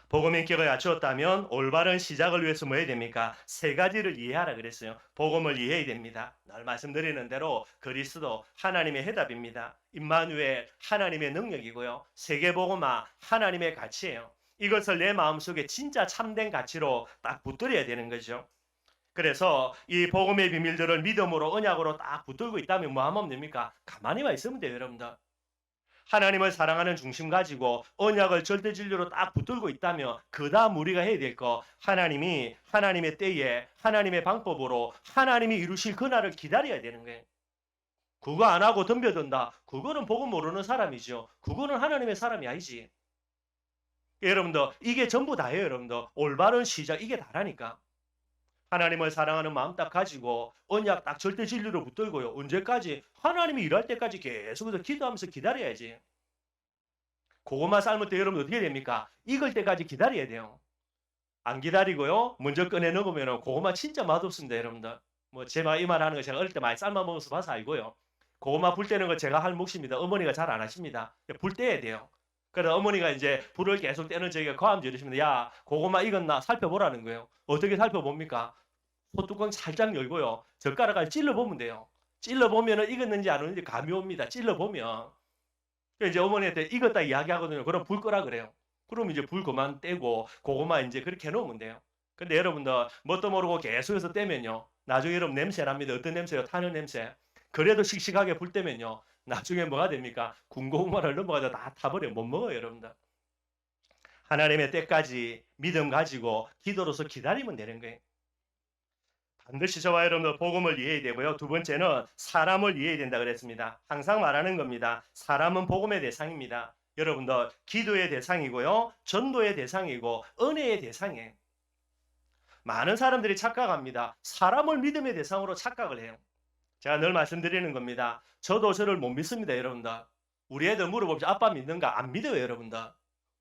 복음의 인격을 갖추었다면 올바른 시작을 위해서 뭐 해야 됩니까? 세 가지를 이해하라 그랬어요. 복음을 이해해야 됩니다. 늘 말씀드리는 대로 그리스도 하나님의 해답입니다. 임마누엘 하나님의 능력이고요. 세계복음화 하나님의 가치예요. 이것을 내 마음속에 진짜 참된 가치로 딱 붙들어야 되는 거죠. 그래서 이 복음의 비밀들을 믿음으로 언약으로 딱 붙들고 있다면 뭐 하면 됩니까? 가만히만 있으면 돼요, 여러분들. 하나님을 사랑하는 중심 가지고 언약을 절대 진리로 딱 붙들고 있다면 그 다음 우리가 해야 될 거 하나님이 하나님의 때에 하나님의 방법으로 하나님이 이루실 그날을 기다려야 되는 거예요. 그거 안 하고 덤벼든다. 그거는 복음 모르는 사람이죠. 그거는 하나님의 사람이 아니지. 여러분들 이게 전부 다예요. 여러분들 올바른 시작 이게 다라니까. 하나님을 사랑하는 마음 딱 가지고 언약 딱 절대 진리로 붙들고요. 언제까지? 하나님이 일할 때까지 계속해서 기도하면서 기다려야지. 고구마 삶을 때 여러분 어떻게 됩니까? 익을 때까지 기다려야 돼요. 안 기다리고요. 먼저 꺼내 넣으면 고구마 진짜 맛없습니다, 여러분들. 뭐 제가 이 말 하는 거 제가 어릴 때 많이 삶아 먹어서 봐서 알고요. 고구마 불 때는 거 제가 할 몫입니다. 어머니가 잘 안 하십니다. 불 떼야 돼요. 그래서 어머니가 이제 불을 계속 떼는 저희가 과음 지르십니다. 야, 고구마 익었나 살펴보라는 거예요. 어떻게 살펴봅니까? 소뚜껑 살짝 열고요. 젓가락을 찔러보면 돼요. 찔러보면 익었는지 안 익었는지 감이 옵니다. 찔러보면. 이제 어머니한테 익었다 이야기하거든요. 그럼 불 끄라 그래요. 그럼 이제 불 그만 떼고 고구마 이제 그렇게 해놓으면 돼요. 근데 여러분들 뭣도 모르고 계속해서 떼면요. 나중에 여러분 냄새 납니다. 어떤 냄새요? 타는 냄새. 그래도 씩씩하게 불 떼면요. 나중에 뭐가 됩니까? 군고구마를 넘어가서 다 타버려. 못 먹어요, 여러분들. 하나님의 때까지 믿음 가지고 기도로서 기다리면 되는 거예요. 반드시 저와 여러분들 복음을 이해해야 되고요. 두 번째는 사람을 이해해야 된다 그랬습니다. 항상 말하는 겁니다. 사람은 복음의 대상입니다. 여러분들 기도의 대상이고요. 전도의 대상이고 은혜의 대상이에요. 많은 사람들이 착각합니다. 사람을 믿음의 대상으로 착각을 해요. 제가 늘 말씀드리는 겁니다. 저도 저를 못 믿습니다, 여러분들. 우리 애들 물어보면 아빠 믿는가? 안 믿어요, 여러분들.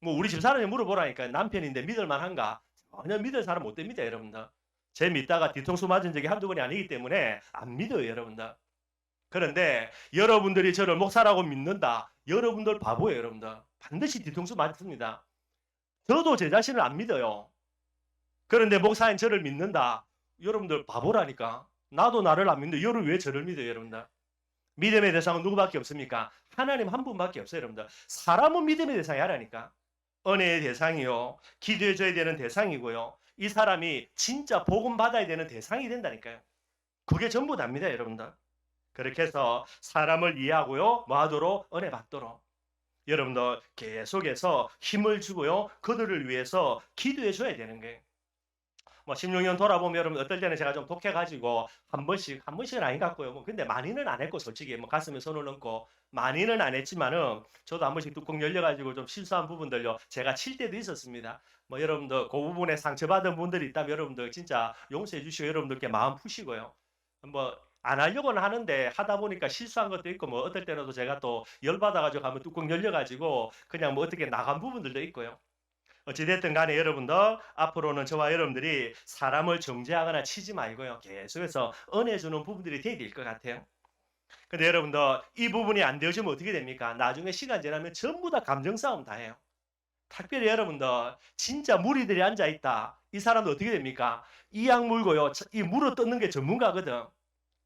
뭐 우리 집사람이 물어보라니까 남편인데 믿을 만한가? 전혀 믿을 사람 못 됩니다, 여러분들. 제 믿다가 뒤통수 맞은 적이 한두 번이 아니기 때문에 안 믿어요, 여러분들. 그런데 여러분들이 저를 목사라고 믿는다. 여러분들 바보예요, 여러분들. 반드시 뒤통수 맞습니다. 저도 제 자신을 안 믿어요. 그런데 목사님 저를 믿는다. 여러분들 바보라니까. 나도 나를 안 믿는데 여러분 왜 저를 믿어요, 여러분들? 믿음의 대상은 누구밖에 없습니까? 하나님 한 분밖에 없어요, 여러분들. 사람은 믿음의 대상이 아니라니까. 은혜의 대상이요. 기도해줘야 되는 대상이고요. 이 사람이 진짜 복음 받아야 되는 대상이 된다니까요. 그게 전부 답니다, 여러분들. 그렇게 해서 사람을 이해하고요. 뭐 하도록? 은혜 받도록. 여러분들 계속해서 힘을 주고요. 그들을 위해서 기도해 줘야 되는 거예요. 뭐 16년 돌아보면 여러분 어떨 때는 제가 좀 독해가지고 한 번씩은 아닌 것 같고요. 뭐 근데 많이는 안 했고 솔직히 뭐 가슴에 손을 얹고 많이는 안 했지만은 저도 한 번씩 뚜껑 열려가지고 좀 실수한 부분들요. 제가 칠 때도 있었습니다. 뭐 여러분들 그 부분에 상처받은 분들이 있다면 여러분들 진짜 용서해 주시고 여러분들께 마음 푸시고요. 뭐 안 하려고는 하는데 하다 보니까 실수한 것도 있고 뭐 어떨 때는 제가 또 열받아가지고 가면 뚜껑 열려가지고 그냥 뭐 어떻게 나간 부분들도 있고요. 어찌됐든 간에 여러분들 앞으로는 저와 여러분들이 사람을 정죄하거나 치지 말고요. 계속해서 은혜 주는 부분들이 돼야 될 것 같아요. 근데 여러분들 이 부분이 안 되어지면 어떻게 됩니까? 나중에 시간 지나면 전부 다 감정 싸움 다 해요. 특별히 여러분들 진짜 무리들이 앉아있다. 이 사람들 어떻게 됩니까? 이 약 물고요. 이 물어 뜯는 게 전문가거든.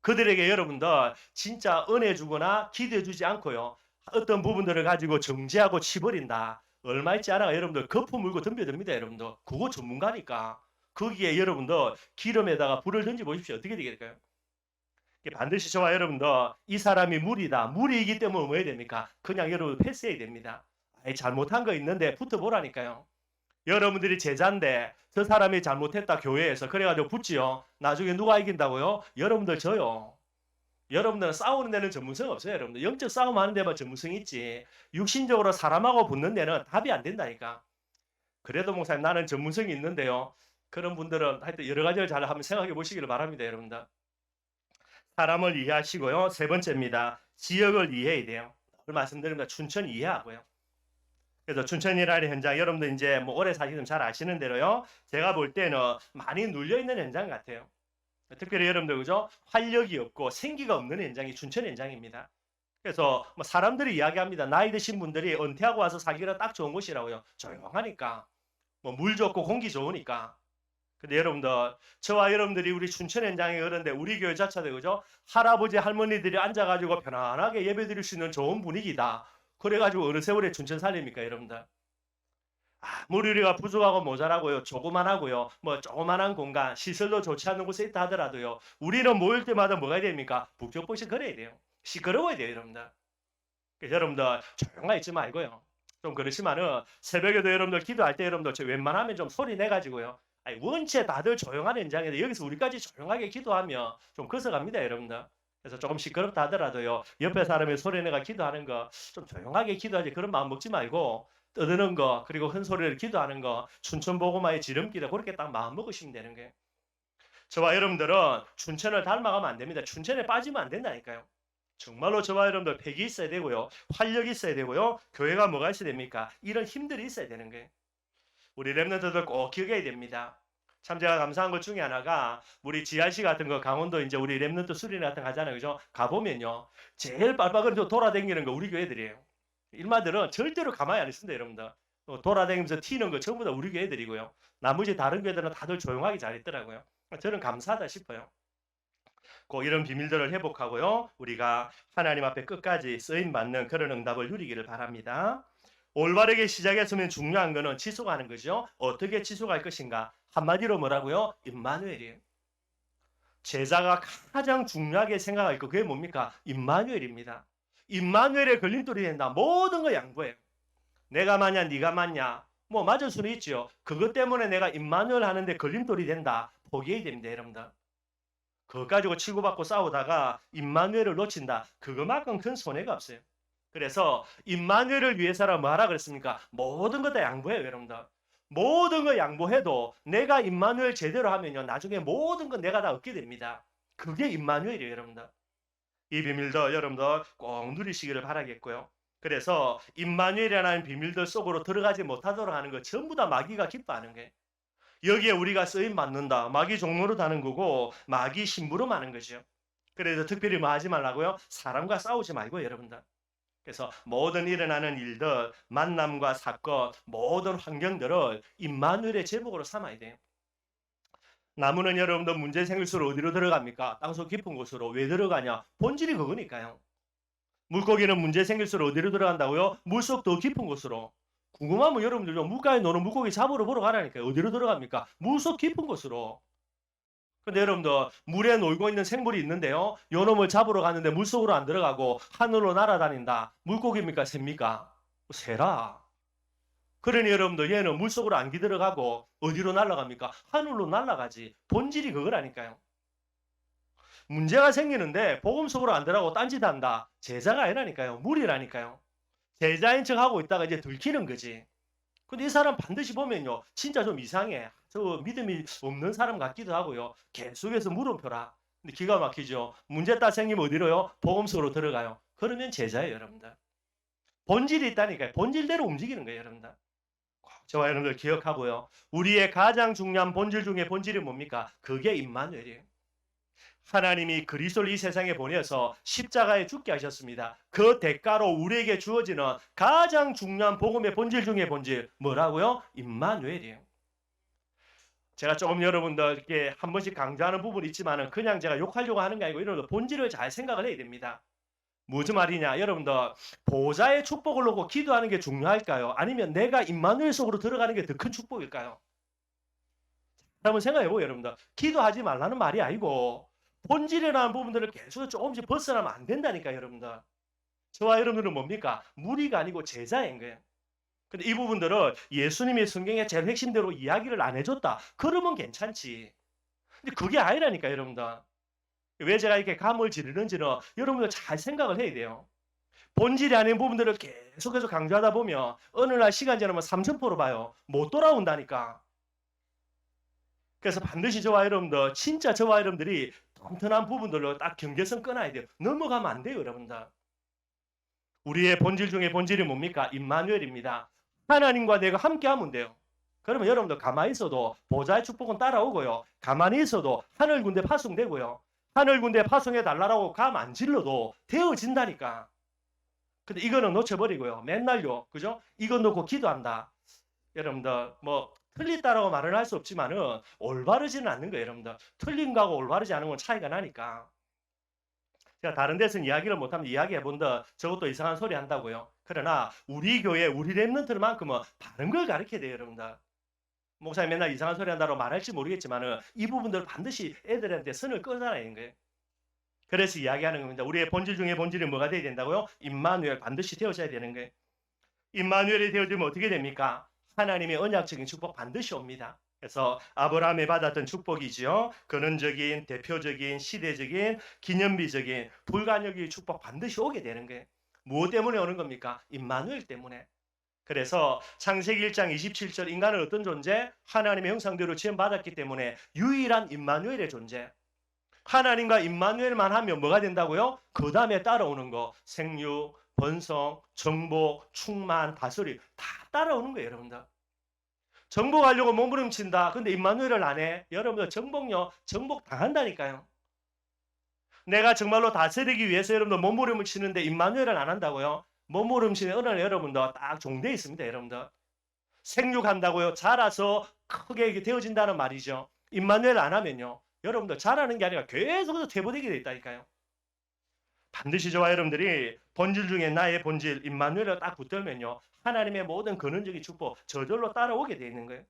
그들에게 여러분들 진짜 은혜 주거나 기도해 주지 않고요. 어떤 부분들을 가지고 정죄하고 치버린다. 얼마 있지 않아 여러분들 거품 물고 덤벼듭니다. 여러분들 그거 전문가니까 거기에 여러분들 기름에다가 불을 던져 보십시오. 어떻게 되겠을까요? 반드시 저와 여러분들 이 사람이 무리다. 무리이기 때문에 뭐 해야 됩니까? 그냥 여러분 패스해야 됩니다. 잘못한 거 있는데 붙어보라니까요. 여러분들이 제자인데 저 사람이 잘못했다 교회에서 그래가지고 붙지요. 나중에 누가 이긴다고요? 여러분들 저요. 여러분들은 싸우는 데는 전문성 없어요. 여러분들 영적 싸움 하는 데만 전문성이 있지 육신적으로 사람하고 붙는 데는 답이 안 된다니까. 그래도 목사님 나는 전문성이 있는데요. 그런 분들은 하여튼 여러 가지를 잘 한번 생각해 보시기를 바랍니다. 여러분들. 사람을 이해하시고요. 세 번째입니다. 지역을 이해해야 돼요. 말씀드립니다. 춘천 이해하고요. 그래서 춘천이라는 현장 여러분들 이제 뭐 오래 사시면 잘 아시는 대로요. 제가 볼 때는 많이 눌려 있는 현장 같아요. 특별히 여러분들 그죠? 활력이 없고 생기가 없는 현장이 춘천 현장입니다. 그래서 뭐 사람들이 이야기합니다. 나이 드신 분들이 은퇴하고 와서 살기가 딱 좋은 곳이라고요. 조용하니까 뭐 물 좋고 공기 좋으니까. 근데 여러분들 저와 여러분들이 우리 춘천 현장에 그런데 우리 교회 자체도 그죠? 할아버지 할머니들이 앉아가지고 편안하게 예배드릴 수 있는 좋은 분위기다. 그래가지고 어느 세월에 춘천 살립니까 여러분들? 아무리 우리가 부족하고 모자라고요. 조그만하고요. 뭐 조그만한 공간, 시설도 좋지 않은 곳에 있다 하더라도요. 우리는 모일 때마다 뭐가 됩니까? 북적북적 거려야 돼요. 시끄러워야 돼요, 여러분들. 그래서 여러분들 조용히 있지 말고요. 좀 그렇지만은 새벽에도 여러분들 기도할 때 여러분들 웬만하면 좀 소리 내가지고요. 아니, 원체 다들 조용한 현장인데 여기서 우리까지 조용하게 기도하면 좀 거서갑니다, 여러분들. 그래서 조금 시끄럽다 하더라도요. 옆에 사람이 소리 내가 기도하는 거 좀 조용하게 기도하지 그런 마음 먹지 말고 떠드는 거 그리고 큰 소리를 기도하는 거 춘천보고마의 지름길에 그렇게 딱 마음 먹으시면 되는 거예요. 저와 여러분들은 춘천을 닮아가면 안 됩니다. 춘천에 빠지면 안 된다니까요. 정말로 저와 여러분들 패기 있어야 되고요. 활력이 있어야 되고요. 교회가 뭐가 있어야 됩니까? 이런 힘들이 있어야 되는 거예요. 우리 랩런트들 꼭 기억해야 됩니다. 참 제가 감사한 것 중에 하나가 우리 GRC 같은 거 강원도 이제 우리 랩런트 수련 같은 거 하잖아요. 그죠? 가보면요. 제일 빨빨거리고 돌아다니는 거 우리 교회들이에요. 일마들은 절대로 가만히 안 있습니다, 여러분들. 돌아다니면서 튀는 거 전부 다 우리 교회들이고요. 나머지 다른 교회들은 다들 조용하게 잘했더라고요. 저는 감사하다 싶어요. 꼭 이런 비밀들을 회복하고요. 우리가 하나님 앞에 끝까지 쓰임 받는 그런 응답을 누리기를 바랍니다. 올바르게 시작했으면 중요한 거는 지속하는 거죠. 어떻게 지속할 것인가? 한마디로 뭐라고요? 임마누엘이에요. 제자가 가장 중요하게 생각할 거 그게 뭡니까? 임마누엘입니다. 임마누엘의 걸림돌이 된다. 모든 거 양보해요. 내가 맞냐 네가 맞냐 뭐 맞을 수는 있죠. 그것 때문에 내가 임마누엘 하는데 걸림돌이 된다. 포기해야 됩니다. 여러분들. 그것 가지고 치고받고 싸우다가 임마누엘을 놓친다. 그거만큼 큰 손해가 없어요. 그래서 임마누엘을 위해서라 뭐 하라 그랬습니까? 모든 것 다 양보해요. 여러분들. 모든 거 양보해도 내가 임마누엘 제대로 하면요. 나중에 모든 건 내가 다 얻게 됩니다. 그게 임마누엘이에요. 여러분들. 이 비밀도 여러분들 꼭 누리시기를 바라겠고요. 그래서 임마누엘이라는 비밀들 속으로 들어가지 못하도록 하는 거 전부 다 마귀가 기뻐하는 거예요. 여기에 우리가 쓰임 받는다. 마귀 종로로 다는 거고 마귀 심부름 하는 거죠. 그래서 특별히 뭐 하지 말라고요? 사람과 싸우지 말고 여러분들. 그래서 모든 일어나는 일들, 만남과 사건, 모든 환경들을 임마누엘의 제목으로 삼아야 돼요. 나무는 여러분들 문제 생길수록 어디로 들어갑니까? 땅속 깊은 곳으로. 왜 들어가냐? 본질이 그거니까요. 물고기는 문제 생길수록 어디로 들어간다고요? 물속 더 깊은 곳으로. 궁금하면 여러분들 물가에 노는 물고기 잡으러 보러 가라니까요. 어디로 들어갑니까? 물속 깊은 곳으로. 근데 여러분들 물에 놀고 있는 생물이 있는데요. 요 놈을 잡으러 가는데 물속으로 안 들어가고 하늘로 날아다닌다. 물고기입니까? 셉니까? 새라. 그러니 여러분들 얘는 물속으로 안 기들어가고 어디로 날아갑니까? 하늘로 날아가지. 본질이 그거라니까요. 문제가 생기는데 복음 속으로 안 들어가고 딴짓한다. 제자가 아니라니까요. 무리라니까요. 제자인 척하고 있다가 이제 들키는 거지. 근데 이 사람 반드시 보면요. 진짜 좀 이상해. 저 믿음이 없는 사람 같기도 하고요. 계속해서 물음표라. 근데 기가 막히죠. 문제 딱 생기면 어디로요? 복음 속으로 들어가요. 그러면 제자예요, 여러분들. 본질이 있다니까요. 본질대로 움직이는 거예요, 여러분들. 저와 여러분들 기억하고요. 우리의 가장 중요한 본질 중에 본질이 뭡니까? 그게 임마누엘이에요. 하나님이 그리스도를 이 세상에 보내서 십자가에 죽게 하셨습니다. 그 대가로 우리에게 주어지는 가장 중요한 복음의 본질 중에 본질 뭐라고요? 임마누엘이에요. 제가 조금 여러분들께 한 번씩 강조하는 부분이 있지만 그냥 제가 욕하려고 하는 게 아니고 이런 본질을 잘 생각을 해야 됩니다. 무슨 말이냐? 여러분들 보좌의 축복을 놓고 기도하는 게 중요할까요? 아니면 내가 임마누엘 속으로 들어가는 게 더 큰 축복일까요? 한번 생각해보고 여러분들 기도하지 말라는 말이 아니고 본질이라는 부분들을 계속 조금씩 벗어나면 안 된다니까 여러분들. 저와 여러분들은 뭡니까? 무리가 아니고 제자인 거예요. 근데 이 부분들을 예수님이 성경의 제일 핵심대로 이야기를 안 해줬다. 그러면 괜찮지. 근데 그게 아니라니까 여러분들. 왜 제가 이렇게 감을 지르는지는 여러분들 잘 생각을 해야 돼요. 본질이 아닌 부분들을 계속해서 강조하다 보면 어느 날 시간 지나면 삼천포로 봐요. 못 돌아온다니까. 그래서 반드시 저와 여러분들 진짜 저와 여러분들이 튼튼한 부분들로 딱 경계선 끊어야 돼요. 넘어가면 안 돼요 여러분들. 우리의 본질 중에 본질이 뭡니까? 임마누엘입니다. 하나님과 내가 함께 하면 돼요. 그러면 여러분들 가만히 있어도 보좌의 축복은 따라오고요. 가만히 있어도 하늘 군대 파송되고요. 하늘 군대 파송해 달라고 감 안 질러도 되어진다니까. 근데 이거는 놓쳐버리고요. 맨날요. 그죠? 이거 놓고 기도한다. 여러분들 뭐 틀리다라고 말을 할 수 없지만은 올바르지는 않는 거예요. 여러분들 틀린 거하고 올바르지 않은 건 차이가 나니까. 제가 다른 데서는 이야기를 못하면 이야기해본다. 저것도 이상한 소리 한다고요. 그러나 우리 교회 우리 랩런트만큼은 바른 걸 가르쳐야 돼요. 여러분들. 목사님 맨날 이상한 소리 한다고 말할지 모르겠지만은 이 부분들 반드시 애들한테 선을 끌어놔야 거예요. 그래서 이야기하는 겁니다. 우리의 본질 중에 본질이 뭐가 돼야 된다고요? 임마누엘 반드시 되어져야 되는 거예요. 임마누엘이 되어지면 어떻게 됩니까? 하나님의 언약적인 축복 반드시 옵니다. 그래서 아브라함이 받았던 축복이지요. 근원적인, 대표적인, 시대적인, 기념비적인, 불가역의 축복 반드시 오게 되는 거예요. 무엇 때문에 오는 겁니까? 임마누엘 때문에. 그래서 창세기 1장 27절 인간은 어떤 존재? 하나님의 형상대로 지음받았기 때문에 유일한 임마누엘의 존재. 하나님과 임마누엘만 하면 뭐가 된다고요? 그 다음에 따라오는 거 생육, 번성, 정복, 충만, 다스림 다 따라오는 거예요. 여러분들. 정복하려고 몸부림친다. 근데 임마누엘을 안 해. 여러분들 정복요. 정복 당한다니까요. 내가 정말로 다스리기 위해서 여러분들 몸부림을 치는데 임마누엘을 안 한다고요? 몸부림치는 어느 여러분들 딱 종되어 있습니다. 여러분들. 생육한다고요. 자라서 크게 되어진다는 말이죠. 임마누엘 안 하면요. 여러분들 자라는 게 아니라 계속해서 퇴보되게 돼 있다니까요. 반드시 저와 여러분들이 본질 중에 나의 본질 임마누엘을 딱 붙들면요. 하나님의 모든 근원적인 축복 저절로 따라오게 돼 있는 거예요.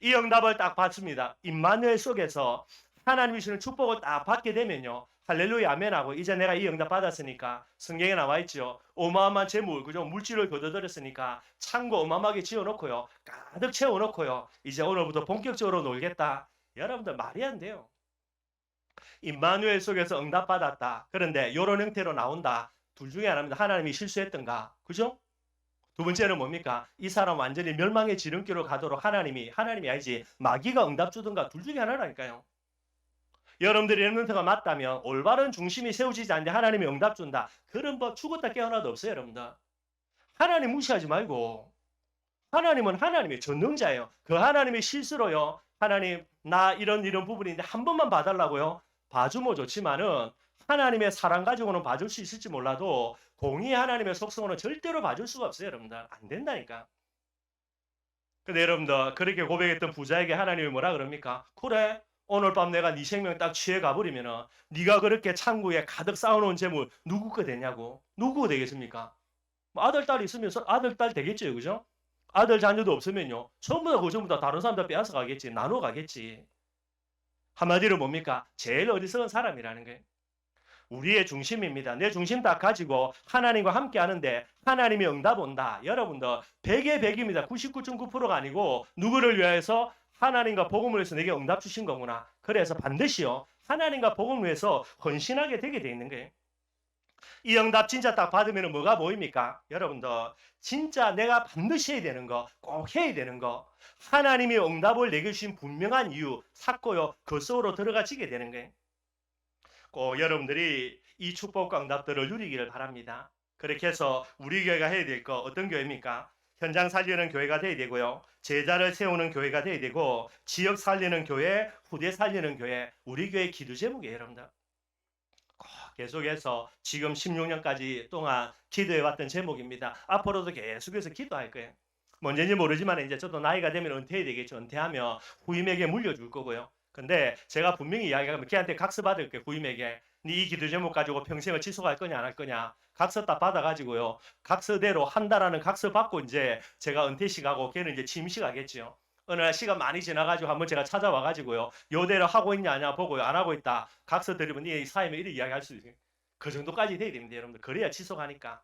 이 응답을 딱 받습니다. 임마누엘 속에서 하나님이 주는 축복을 딱 받게 되면요. 할렐루야 아멘하고 이제 내가 이 응답 받았으니까 성경에 나와 있죠. 어마어마한 재물, 그죠? 물질을 거둬들였으니까 창고 어마어마하게 지어놓고요. 가득 채워놓고요. 이제 오늘부터 본격적으로 놀겠다. 여러분들 말이 안 돼요. 임마누엘 속에서 응답받았다. 그런데 이런 형태로 나온다. 둘 중에 하나입니다. 하나님이 실수했던가. 그죠? 두 번째는 뭡니까? 이 사람 완전히 멸망의 지름길로 가도록 하나님이 아니지 마귀가 응답 주든가 둘 중에 하나라니까요. 여러분들이 렘넌트가 맞다면 올바른 중심이 세워지지 않는데 하나님이 응답 준다. 그런 법 죽었다 깨어나도 없어요. 여러분들. 하나님 무시하지 말고 하나님은 하나님의 전능자예요. 그 하나님의 실수로요. 하나님 나 이런 부분인데 한 번만 봐달라고요. 봐주면 좋지만은 하나님의 사랑 가지고는 봐줄 수 있을지 몰라도 공의 하나님의 속성으로는 절대로 봐줄 수가 없어요. 여러분들. 안 된다니까. 근데 여러분들 그렇게 고백했던 부자에게 하나님이 뭐라 그럽니까? 그래 오늘 밤 내가 네 생명 딱 취해 가버리면은 네가 그렇게 창고에 가득 쌓아놓은 재물 누구 거 되냐고. 누구 거 되겠습니까? 뭐 아들 딸 있으면 아들 딸 되겠죠. 그죠? 아들 자녀도 없으면요. 전부 다 다른 사람들 빼앗아 가겠지. 나눠 가겠지. 한마디로 뭡니까? 제일 어리석은 사람이라는 거예요. 우리의 중심입니다. 내 중심 딱 가지고 하나님과 함께 하는데 하나님이 응답 온다. 여러분들 100의 100입니다. 99.9%가 아니고 누구를 위해서 하나님과 복음을 위해서 내게 응답 주신 거구나. 그래서 반드시요. 하나님과 복음을 위해서 헌신하게 되게 돼 있는 거예요. 이 응답 진짜 딱 받으면 뭐가 보입니까? 여러분들 진짜 내가 반드시 해야 되는 거, 꼭 해야 되는 거 하나님이 응답을 내게 주신 분명한 이유 찾고요. 그 속으로 들어가지게 되는 거예요. 꼭 여러분들이 이 축복과 응답들을 누리기를 바랍니다. 그렇게 해서 우리 교회가 해야 될 거 어떤 교회입니까? 현장 살리는 교회가 돼야 되고요. 제자를 세우는 교회가 돼야 되고 지역 살리는 교회, 후대 살리는 교회, 우리 교회 기도 제목이에요. 여러분들. 계속해서 지금 16년까지 동안 기도해왔던 제목입니다. 앞으로도 계속해서 기도할 거예요. 언제인지 모르지만 이제 저도 나이가 되면 은퇴해야 되겠죠. 은퇴하면 후임에게 물려줄 거고요. 근데 제가 분명히 이야기하면 걔한테 각서 받을 거예요. 후임에게. 네 이 기도 제목 가지고 평생을 지속할 거냐 안 할 거냐. 각서 딱 받아가지고요. 각서대로 한다라는 각서 받고 이제 제가 은퇴식 하고 걔는 이제 취임식 하겠죠. 어느 날 시간 많이 지나가지고 한번 제가 찾아와가지고요. 요대로 하고 있냐 아냐 보고요. 안 하고 있다. 각서 드리면 이 사임에 이렇게 이야기할 수 있어요. 그 정도까지 돼야 됩니다. 여러분들. 그래야 지속하니까.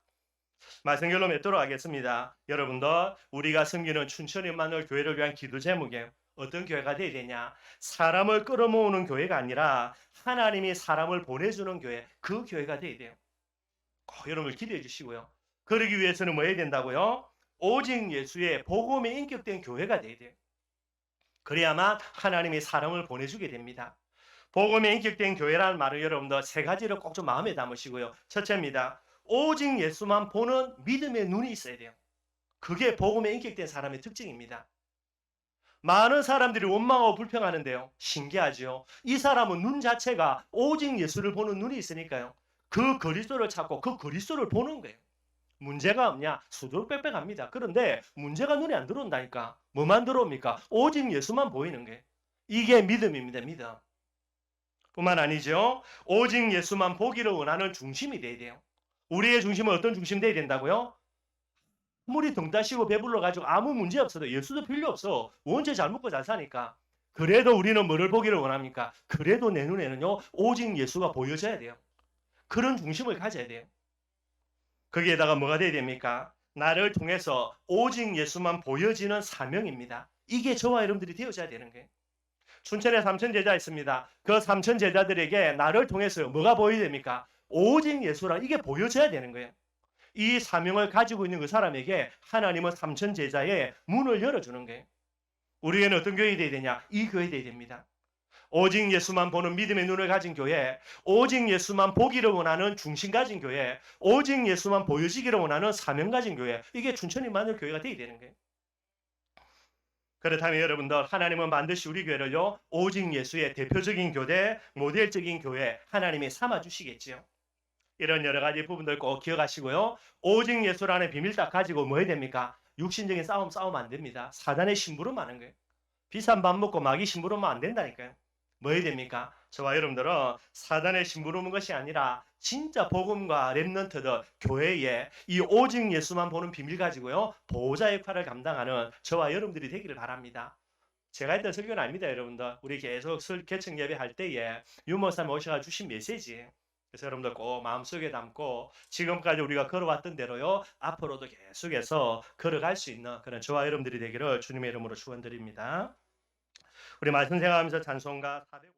말씀 결론 맺도록 하겠습니다. 여러분들 우리가 섬기는 춘천 임마누엘 교회를 위한 기도 제목에 어떤 교회가 돼야 되냐? 사람을 끌어모으는 교회가 아니라 하나님이 사람을 보내주는 교회, 그 교회가 돼야 돼요. 여러분들 기대해 주시고요. 그러기 위해서는 뭐 해야 된다고요? 오직 예수의 복음이 인격된 교회가 돼야 돼요. 그래야만 하나님이 사람을 보내주게 됩니다. 복음이 인격된 교회라는 말을 여러분들 세 가지를 꼭 좀 마음에 담으시고요. 첫째입니다. 오직 예수만 보는 믿음의 눈이 있어야 돼요. 그게 복음에 인격된 사람의 특징입니다. 많은 사람들이 원망하고 불평하는데요. 신기하죠. 이 사람은 눈 자체가 오직 예수를 보는 눈이 있으니까요. 그 그리스도를 찾고 그 그리스도를 보는 거예요. 문제가 없냐? 수두룩빽빽합니다. 그런데 문제가 눈에 안 들어온다니까. 뭐만 들어옵니까? 오직 예수만 보이는 게. 이게 믿음입니다. 믿음. 뿐만 아니죠. 오직 예수만 보기를 원하는 중심이 돼야 돼요. 우리의 중심은 어떤 중심 돼야 된다고요? 아무리 등 따시고 배불러 가지고 아무 문제 없어도 예수도 필요 없어. 원체 잘 먹고 잘 사니까. 그래도 우리는 뭐를 보기를 원합니까? 그래도 내 눈에는요. 오직 예수가 보여져야 돼요. 그런 중심을 가져야 돼요. 거기에다가 뭐가 돼야 됩니까? 나를 통해서 오직 예수만 보여지는 사명입니다. 이게 저와 여러분들이 되어져야 되는 거예요. 춘천에 삼천 제자 있습니다. 그 삼천 제자들에게 나를 통해서 뭐가 보여야 됩니까? 오직 예수라 이게 보여져야 되는 거예요. 이 사명을 가지고 있는 그 사람에게 하나님은 삼천 제자의 문을 열어주는 거예요. 우리에게는 어떤 교회가 되어야 되냐? 이 교회 되어야 됩니다. 오직 예수만 보는 믿음의 눈을 가진 교회, 오직 예수만 보기를 원하는 중심 가진 교회, 오직 예수만 보여지기를 원하는 사명 가진 교회, 이게 춘천이만을 교회가 되어야 되는 거예요. 그렇다면 여러분들, 하나님은 반드시 우리 교회를요, 오직 예수의 대표적인 교대, 모델적인 교회, 하나님이 삼아주시겠지요. 이런 여러 가지 부분들 꼭 기억하시고요. 오직 예수라는 비밀 딱 가지고 뭐 해야 됩니까? 육신적인 싸우면 안 됩니다. 사단의 심부름 하는 거예요. 비싼 밥 먹고 마귀 심부름하면 안 된다니까요. 뭐 해야 됩니까? 저와 여러분들은 사단의 심부름인 것이 아니라 진짜 복음과 렘넌트들 교회에 이 오직 예수만 보는 비밀 가지고요. 보호자 역할을 감당하는 저와 여러분들이 되기를 바랍니다. 제가 했던 설교는 아닙니다, 여러분들. 우리 계속 개척 예배할 때에 유목사님 오셔가 주신 메시지예요. 그래서 여러분들 꼭 마음속에 담고 지금까지 우리가 걸어왔던 대로요. 앞으로도 계속해서 걸어갈 수 있는 그런 저와 여러분들이 되기를 주님의 이름으로 축원드립니다. 우리 말씀 생각하면서 찬송가 400